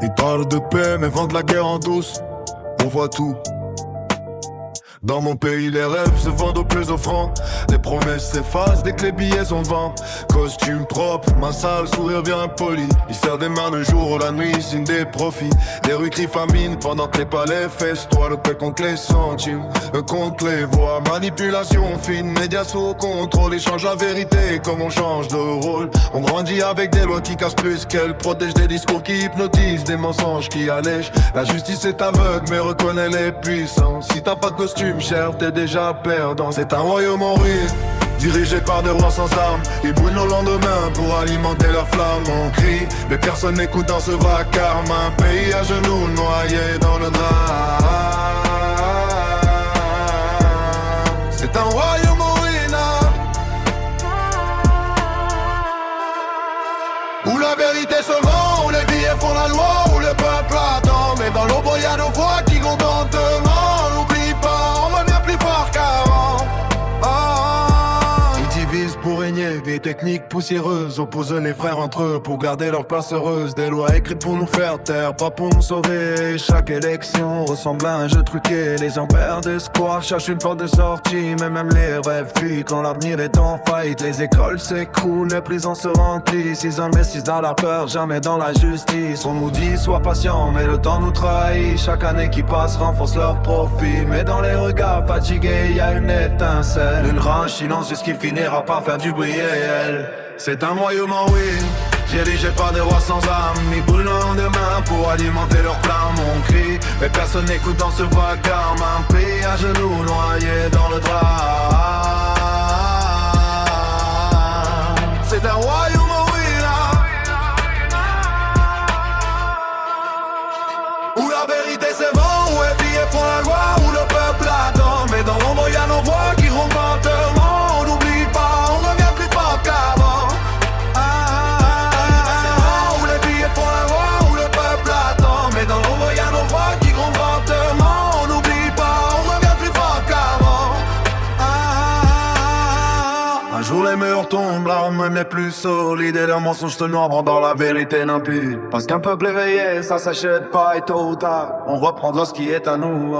Ils parlent de paix mais vendent la guerre en douce. On voit tout. Dans mon pays les rêves se vendent au plus offrant. Les promesses s'effacent dès que les billets sont vent. Costume propre, ma sale sourire bien poli. Il sert des mains le jour ou la nuit, signe des profits. Les rues crient famine pendant que les palais festoient. Le paix contre les centimes, contre les voix. Manipulation fine, médias sous contrôle. Échange la vérité comme on change de rôle. On grandit avec des lois qui cassent plus qu'elles protègent, des discours qui hypnotisent, des mensonges qui allègent. La justice est aveugle mais reconnaît les puissants. Si t'as pas de costume cher, t'es déjà perdant. C'est un royaume en ruine, dirigé par des rois sans armes. Ils brûlent nos lendemains pour alimenter leur flamme. On crie, mais personne n'écoute dans ce vacarme. Un pays à genoux, noyé dans le drame. C'est un royaume en ruine, où la vérité se vend, où les billets font la loi, où le peuple attend. Mais dans l'ombre y'a nos voix qui grondent lentement. N'oublie pas, on revient plus fort qu'avant. Ils divisent pour régner, des techniques poussiéreuses opposent les frères entre eux pour garder leur place heureuse. Des lois écrites pour nous faire taire, pas pour nous sauver. Chaque élection ressemble à un jeu truqué. Les gens perdent espoir, cherchent une porte de sortie. Mais même les rêves fuient quand l'avenir est en faillite. Les écoles s'écroulent, les prisons se remplissent. Ils investissent dans la peur, jamais dans la justice. On nous dit sois patient, mais le temps nous trahit. Chaque année qui passe renforce leur profit. Mais dans les regards fatigués, y a une étincelle. Une range silence jusqu'il finira par faire du bruit réel. C'est un royaume en ruine, dirigé par des rois sans âme. Ils brûlent le lendemain pour alimenter leur flamme. On crie, mais personne n'écoute dans ce vacarme. Un pays à genoux, noyé dans le drame. C'est un royaume en ruine, où la vérité s'évend, où les billets font la loi, où le peuple attend. Mais dans l'ombre y'a nos voix qui grondent lentement. On n'oublie pas, on revient plus fort qu'avant. Où les billets font la loi, où le peuple attend. Mais dans l'ombre y'a nos voix qui grondent lentement. On n'oublie pas, on revient plus fort qu'avant. Un jour les murs tombent, l'arme n'est plus solide. Et leurs mensonges se noient dans la vérité limpide. Parce qu'un peuple éveillé, ça s'achète pas et tôt ou tard on reprendra ce qui est à nous.